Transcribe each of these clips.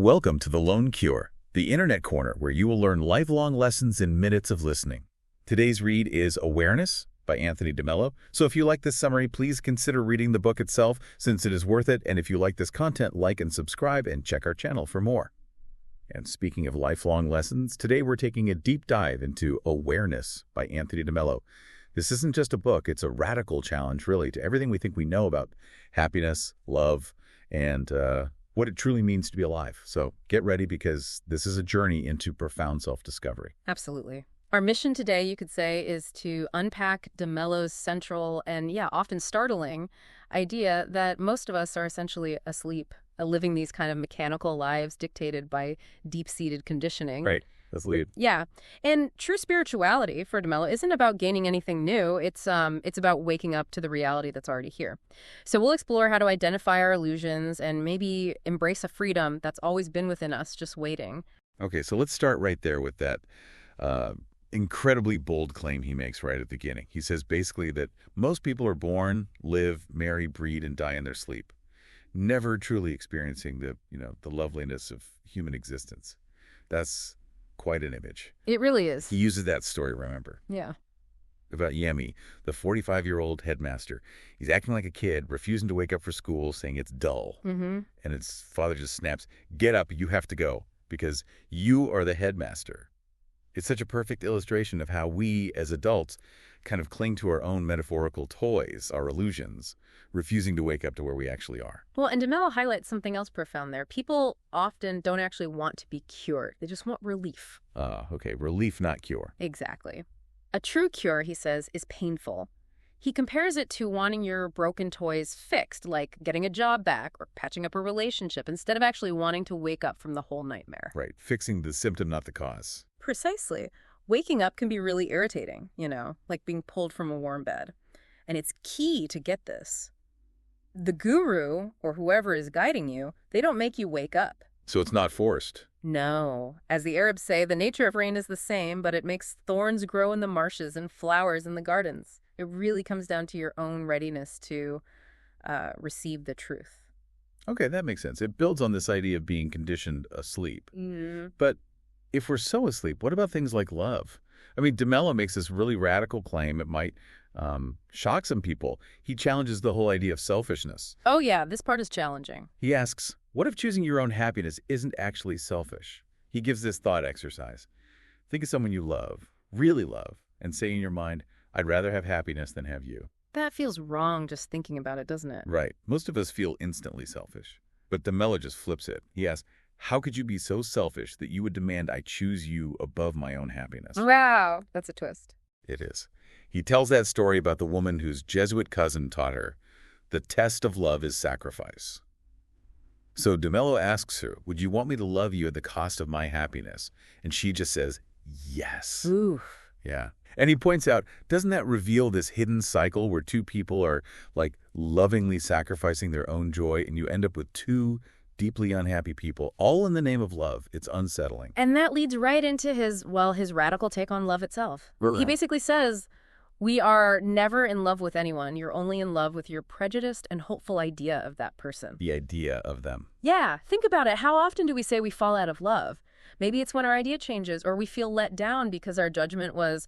Welcome to The Lone Cure, the internet corner where you will learn lifelong lessons in minutes of listening. Today's read is Awareness by Anthony de Mello. So if you like this summary, please consider reading the book itself since it is worth it. And if you like this content, like and subscribe and check our channel for more. And speaking of lifelong lessons, today we're taking a deep dive into Awareness by Anthony de Mello. This isn't just a book, it's a radical challenge, really, to everything we think we know about happiness, love, and what it truly means to be alive. So get ready because this is a journey into profound self-discovery. Absolutely. Our mission today, you could say, is to unpack de Mello's central and, often startling idea that most of us are essentially asleep, living these kind of mechanical lives dictated by deep-seated conditioning. Right. Let's lead. Yeah. And true spirituality for de Mello isn't about gaining anything new. It's about waking up to the reality that's already here. So we'll explore how to identify our illusions and maybe embrace a freedom that's always been within us, just waiting. Okay, so let's start right there with that incredibly bold claim he makes right at the beginning. He says basically that most people are born, live, marry, breed, and die in their sleep, never truly experiencing the loveliness of human existence. That's quite an image. It really is. He uses that story, remember? Yeah. About Yemi, the 45-year-old headmaster. He's acting like a kid, refusing to wake up for school, saying it's dull. Mm-hmm. And his father just snaps, "Get up, you have to go, because you are the headmaster." It's such a perfect illustration of how we, as adults, kind of cling to our own metaphorical toys, our illusions, refusing to wake up to where we actually are. Well, and de Mello highlights something else profound there. People often don't actually want to be cured. They just want relief. Okay. Relief, not cure. Exactly. A true cure, he says, is painful. He compares it to wanting your broken toys fixed, like getting a job back or patching up a relationship, instead of actually wanting to wake up from the whole nightmare. Right. Fixing the symptom, not the cause. Precisely. Waking up can be really irritating, like being pulled from a warm bed. And it's key to get this. The guru, or whoever is guiding you, they don't make you wake up. So it's not forced. No. As the Arabs say, the nature of rain is the same, but it makes thorns grow in the marshes and flowers in the gardens. It really comes down to your own readiness to receive the truth. Okay, that makes sense. It builds on this idea of being conditioned asleep. Mm. But if we're so asleep, what about things like love? I mean, de Mello makes this really radical claim. It might shock some people. He challenges the whole idea of selfishness. Oh, yeah, this part is challenging. He asks, what if choosing your own happiness isn't actually selfish? He gives this thought exercise. Think of someone you love, really love, and say in your mind, I'd rather have happiness than have you. That feels wrong just thinking about it, doesn't it? Right. Most of us feel instantly selfish. But de Mello just flips it. He asks, how could you be so selfish that you would demand I choose you above my own happiness? Wow, that's a twist. It is. He tells that story about the woman whose Jesuit cousin taught her, the test of love is sacrifice. So de Mello asks her, would you want me to love you at the cost of my happiness? And she just says, yes. Ooh. Yeah. And he points out, doesn't that reveal this hidden cycle where two people are like lovingly sacrificing their own joy and you end up with two deeply unhappy people, all in the name of love? It's unsettling. And that leads right into his radical take on love itself. He basically says, we are never in love with anyone. You're only in love with your prejudiced and hopeful idea of that person. The idea of them. Yeah, think about it. How often do we say we fall out of love? Maybe it's when our idea changes or we feel let down because our judgment was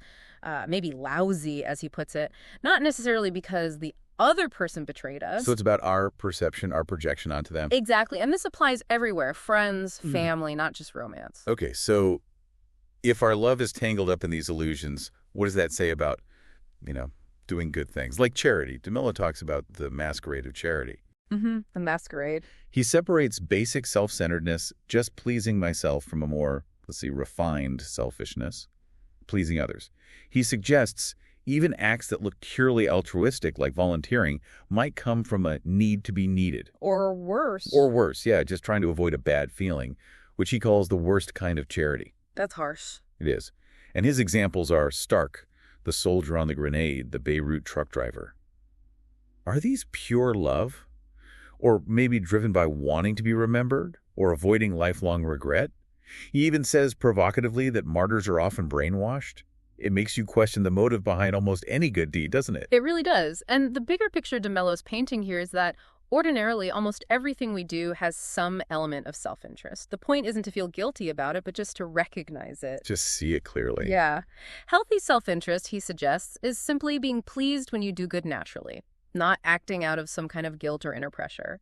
maybe lousy, as he puts it, not necessarily because the other person betrayed us. So it's about our perception, our projection onto them. Exactly. And this applies everywhere. Friends, family, not just romance. Okay, so if our love is tangled up in these illusions, what does that say about, doing good things? Like charity. De Mello talks about the masquerade of charity. Mm-hmm. The masquerade. He separates basic self-centeredness, just pleasing myself, from a more, refined selfishness, pleasing others. He suggests even acts that look purely altruistic, like volunteering, might come from a need to be needed. Or worse. Or worse, yeah, just trying to avoid a bad feeling, which he calls the worst kind of charity. That's harsh. It is. And his examples are Stark, the soldier on the grenade, the Beirut truck driver. Are these pure love? Or maybe driven by wanting to be remembered or avoiding lifelong regret? He even says provocatively that martyrs are often brainwashed. It makes you question the motive behind almost any good deed, doesn't it? It really does. And the bigger picture de Mello's painting here is that Ordinarily, almost everything we do has some element of self-interest. The point isn't to feel guilty about it, but just to recognize it. Just see it clearly. Yeah. Healthy self-interest, he suggests, is simply being pleased when you do good naturally, not acting out of some kind of guilt or inner pressure.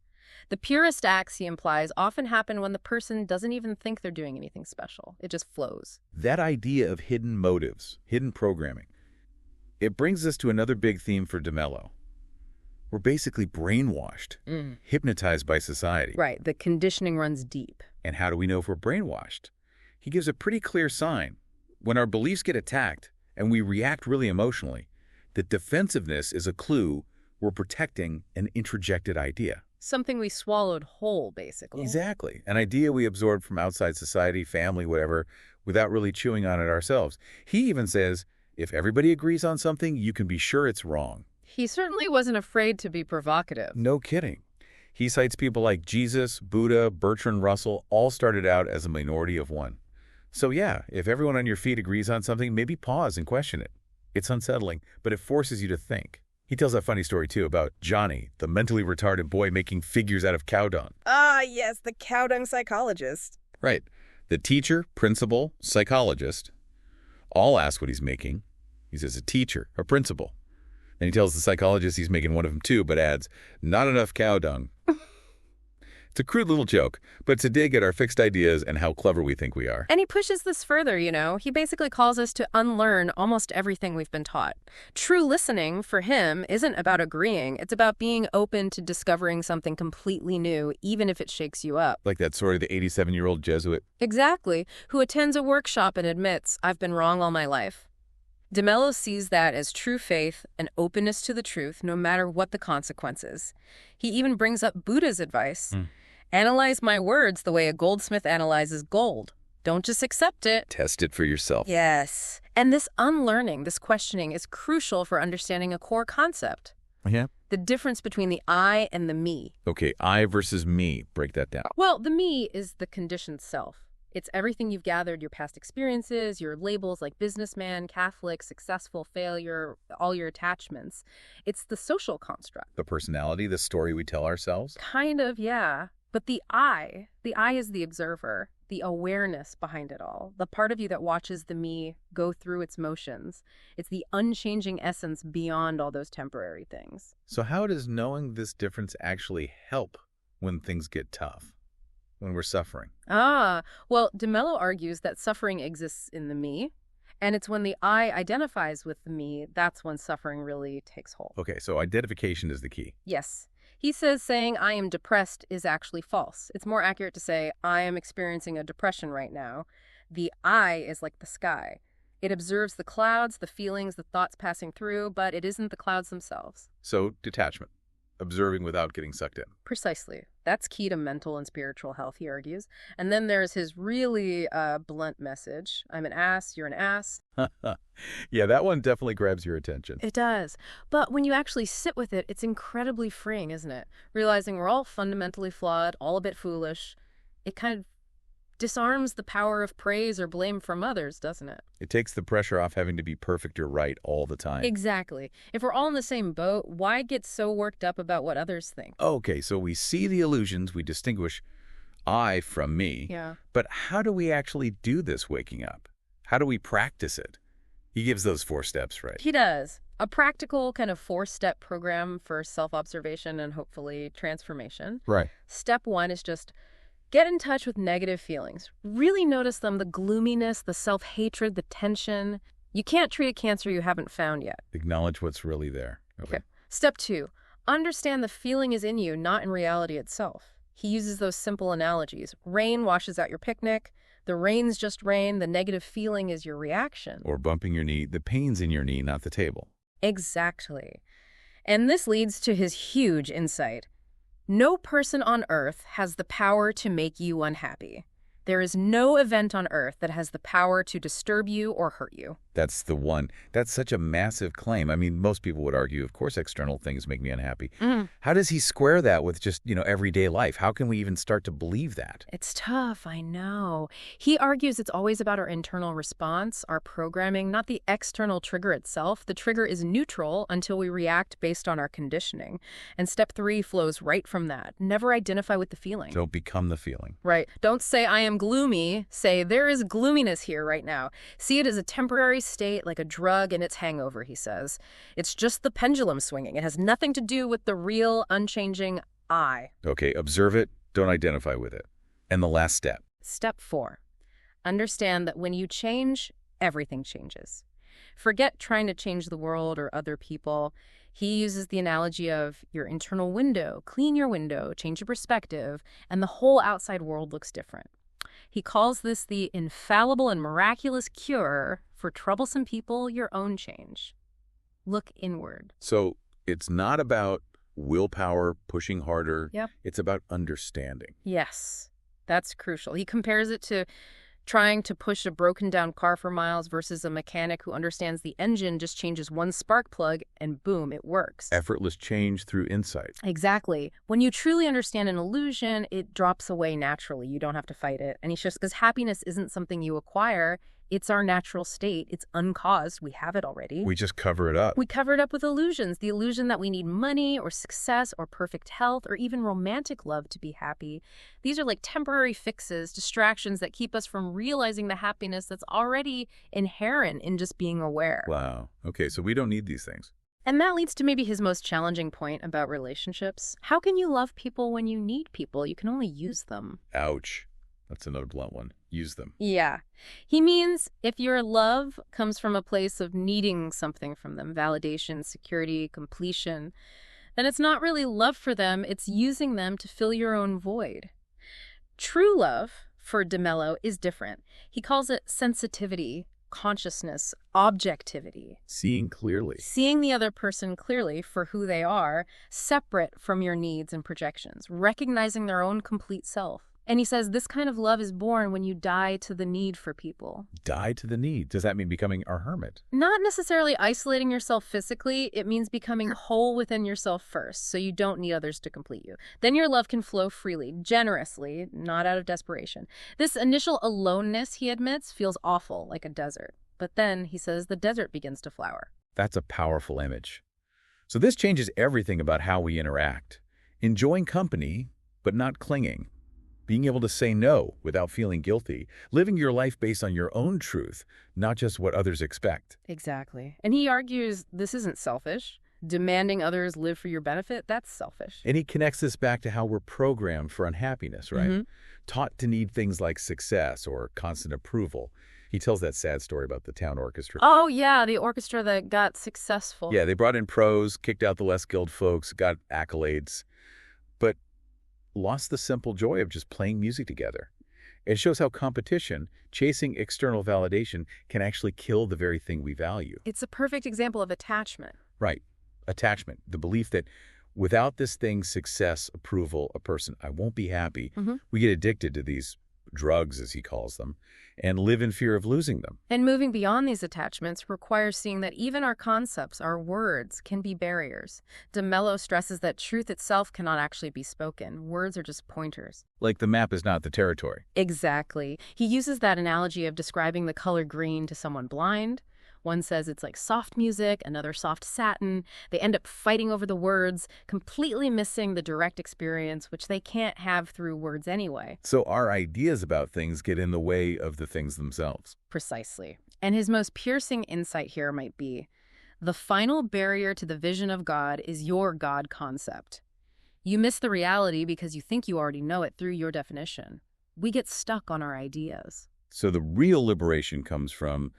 The purest acts, he implies, often happen when the person doesn't even think they're doing anything special. It just flows. That idea of hidden motives, hidden programming, it brings us to another big theme for de Mello. We're basically brainwashed, hypnotized by society. Right. The conditioning runs deep. And how do we know if we're brainwashed? He gives a pretty clear sign. When our beliefs get attacked and we react really emotionally, that defensiveness is a clue we're protecting an introjected idea. Something we swallowed whole, basically. Exactly. An idea we absorbed from outside society, family, whatever, without really chewing on it ourselves. He even says, if everybody agrees on something, you can be sure it's wrong. He certainly wasn't afraid to be provocative. No kidding. He cites people like Jesus, Buddha, Bertrand Russell, all started out as a minority of one. So yeah, if everyone on your feed agrees on something, maybe pause and question it. It's unsettling, but it forces you to think. He tells a funny story, too, about Johnny, the mentally retarded boy making figures out of cow dung. Ah, yes, the cow dung psychologist. Right. The teacher, principal, psychologist all ask what he's making. He says a teacher, a principal. Then he tells the psychologist he's making one of them too, but adds, not enough cow dung. It's a crude little joke, but it's a dig at our fixed ideas and how clever we think we are. And he pushes this further, you know. He basically calls us to unlearn almost everything we've been taught. True listening, for him, isn't about agreeing. It's about being open to discovering something completely new, even if it shakes you up. Like that story of the 87-year-old Jesuit. Exactly. Who attends a workshop and admits, I've been wrong all my life. De Mello sees that as true faith and openness to the truth, no matter what the consequences. He even brings up Buddha's advice. Analyze my words the way a goldsmith analyzes gold. Don't just accept it. Test it for yourself. Yes. And this unlearning, this questioning, is crucial for understanding a core concept. Yeah? The difference between the I and the me. Okay, I versus me. Break that down. Well, the me is the conditioned self. It's everything you've gathered, your past experiences, your labels like businessman, Catholic, successful, failure, all your attachments. It's the social construct. The personality, the story we tell ourselves? Kind of, yeah. But the I is the observer, the awareness behind it all, the part of you that watches the me go through its motions. It's the unchanging essence beyond all those temporary things. So how does knowing this difference actually help when things get tough, when we're suffering? Well, de Mello argues that suffering exists in the me, and it's when the I identifies with the me, that's when suffering really takes hold. Okay, so identification is the key. Yes. He says saying I am depressed is actually false. It's more accurate to say I am experiencing a depression right now. The I is like the sky. It observes the clouds, the feelings, the thoughts passing through, but it isn't the clouds themselves. So detachment, observing without getting sucked in. Precisely. That's key to mental and spiritual health, he argues. And then there's his really blunt message. I'm an ass, you're an ass. Yeah, that one definitely grabs your attention. It does. But when you actually sit with it, it's incredibly freeing, isn't it? Realizing we're all fundamentally flawed, all a bit foolish. It kind of disarms the power of praise or blame from others, doesn't it? It takes the pressure off having to be perfect or right all the time. Exactly. If we're all in the same boat, why get so worked up about what others think? Okay, so we see the illusions, we distinguish I from me. Yeah. But how do we actually do this waking up? How do we practice it? He gives those 4 steps, right? He does. A practical kind of 4-step program for self-observation and hopefully transformation. Right. Step 1 is just get in touch with negative feelings. Really notice them, the gloominess, the self-hatred, the tension. You can't treat a cancer you haven't found yet. Acknowledge what's really there. Okay. Step 2, understand the feeling is in you, not in reality itself. He uses those simple analogies. Rain washes out your picnic. The rain's just rain. The negative feeling is your reaction. Or bumping your knee. The pain's in your knee, not the table. Exactly. And this leads to his huge insight. No person on earth has the power to make you unhappy. There is no event on earth that has the power to disturb you or hurt you. That's the one. That's such a massive claim. I mean, most people would argue, of course, external things make me unhappy. How does he square that with just, everyday life? How can we even start to believe that? It's tough, I know. He argues it's always about our internal response, our programming, not the external trigger itself. The trigger is neutral until we react based on our conditioning. And step 3 flows right from that. Never identify with the feeling. Don't become the feeling. Right. Don't say, I am gloomy. Say, there is gloominess here right now. See it as a temporary state, like a drug in its hangover, he says. It's just the pendulum swinging. It has nothing to do with the real, unchanging I. Okay, observe it. Don't identify with it. And the last step. Step 4. Understand that when you change, everything changes. Forget trying to change the world or other people. He uses the analogy of your internal window. Clean your window, change your perspective, and the whole outside world looks different. He calls this the infallible and miraculous cure for troublesome people, your own change. Look inward. So it's not about willpower, pushing harder. Yep. It's about understanding. Yes, that's crucial. He compares it to trying to push a broken down car for miles versus a mechanic who understands the engine just changes one spark plug and boom, it works. Effortless change through insight. Exactly. When you truly understand an illusion, it drops away naturally. You don't have to fight it. And he shows because happiness isn't something you acquire. It's our natural state. It's uncaused. We have it already. We just cover it up. We cover it up with illusions. The illusion that we need money or success or perfect health or even romantic love to be happy. These are like temporary fixes, distractions that keep us from realizing the happiness that's already inherent in just being aware. Wow. Okay, so we don't need these things. And that leads to maybe his most challenging point about relationships. How can you love people when you need people? You can only use them. Ouch. That's another blunt one. Use them. Yeah. He means if your love comes from a place of needing something from them, validation, security, completion, then it's not really love for them, it's using them to fill your own void. True love, for de Mello, is different. He calls it sensitivity, consciousness, objectivity. Seeing clearly. Seeing the other person clearly for who they are, separate from your needs and projections, recognizing their own complete self. And he says this kind of love is born when you die to the need for people. Die to the need. Does that mean becoming a hermit? Not necessarily isolating yourself physically. It means becoming whole within yourself first, so you don't need others to complete you. Then your love can flow freely, generously, not out of desperation. This initial aloneness, he admits, feels awful, like a desert. But then, he says, the desert begins to flower. That's a powerful image. So this changes everything about how we interact. Enjoying company, but not clinging. Being able to say no without feeling guilty. Living your life based on your own truth, not just what others expect. Exactly. And he argues this isn't selfish. Demanding others live for your benefit, that's selfish. And he connects this back to how we're programmed for unhappiness, right? Mm-hmm. Taught to need things like success or constant approval. He tells that sad story about the town orchestra. Oh, yeah, the orchestra that got successful. Yeah, they brought in pros, kicked out the less skilled folks, got accolades, but lost the simple joy of just playing music together. It shows how competition, chasing external validation, can actually kill the very thing we value. It's a perfect example of attachment. Right. Attachment. The belief that without this thing, success, approval, a person, I won't be happy. Mm-hmm. We get addicted to these drugs, as he calls them, and live in fear of losing them. And moving beyond these attachments requires seeing that even our concepts, our words, can be barriers. De Mello stresses that truth itself cannot actually be spoken. Words are just pointers. Like the map is not the territory. Exactly. He uses that analogy of describing the color green to someone blind. One says it's like soft music, another soft satin. They end up fighting over the words, completely missing the direct experience, which they can't have through words anyway. So our ideas about things get in the way of the things themselves. Precisely. And his most piercing insight here might be, the final barrier to the vision of God is your God concept. You miss the reality because you think you already know it through your definition. We get stuck on our ideas. So the real liberation comes from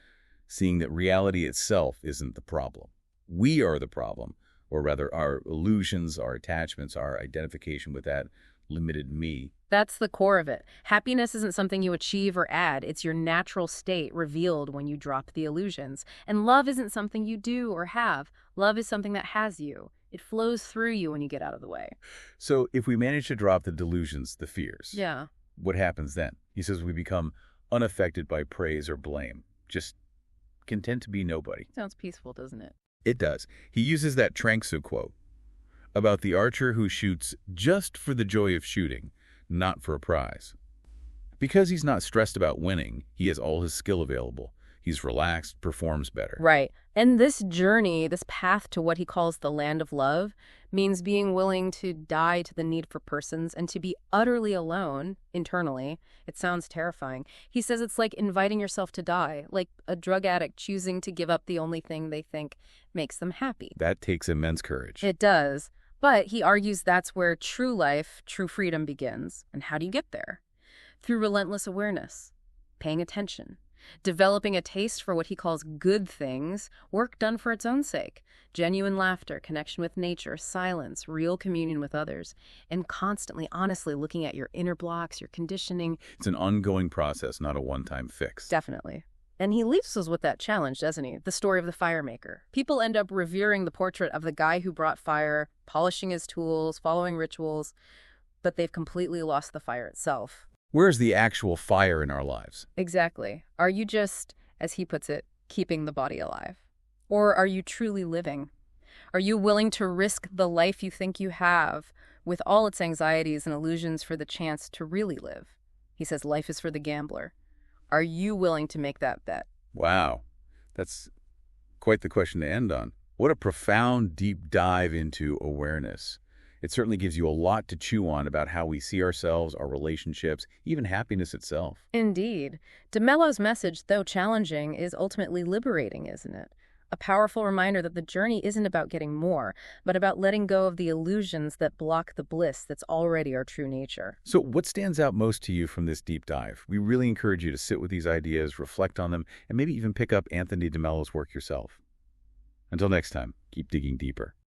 seeing that reality itself isn't the problem. We are the problem, or rather our illusions, our attachments, our identification with that limited me. That's the core of it. Happiness isn't something you achieve or add. It's your natural state revealed when you drop the illusions. And love isn't something you do or have. Love is something that has you. It flows through you when you get out of the way. So if we manage to drop the delusions, the fears, Yeah. what happens then? He says we become unaffected by praise or blame. Just content to be nobody. Sounds peaceful, doesn't it? It does. He uses that Tranxu quote about the archer who shoots just for the joy of shooting, not for a prize. Because he's not stressed about winning, he has all his skill available. He's relaxed, performs better. Right. And this journey, this path to what he calls the land of love, means being willing to die to the need for persons and to be utterly alone internally. It sounds terrifying. He says it's like inviting yourself to die, like a drug addict choosing to give up the only thing they think makes them happy. That takes immense courage. It does. But he argues that's where true life, true freedom begins. And how do you get there? Through relentless awareness, paying attention, developing a taste for what he calls good things, work done for its own sake, genuine laughter, connection with nature, silence, real communion with others, and constantly, honestly looking at your inner blocks, your conditioning. It's an ongoing process, not a one-time fix. Definitely. And he leaves us with that challenge, doesn't he? The story of the fire maker. People end up revering the portrait of the guy who brought fire, polishing his tools, following rituals, but they've completely lost the fire itself. Where's the actual fire in our lives? Exactly. Are you just, as he puts it, keeping the body alive? Or are you truly living? Are you willing to risk the life you think you have with all its anxieties and illusions for the chance to really live? He says life is for the gambler. Are you willing to make that bet? Wow, that's quite the question to end on. What a profound, deep dive into awareness. It certainly gives you a lot to chew on about how we see ourselves, our relationships, even happiness itself. Indeed. De Mello's message, though challenging, is ultimately liberating, isn't it? A powerful reminder that the journey isn't about getting more, but about letting go of the illusions that block the bliss that's already our true nature. So what stands out most to you from this deep dive? We really encourage you to sit with these ideas, reflect on them, and maybe even pick up Anthony de Mello's work yourself. Until next time, keep digging deeper.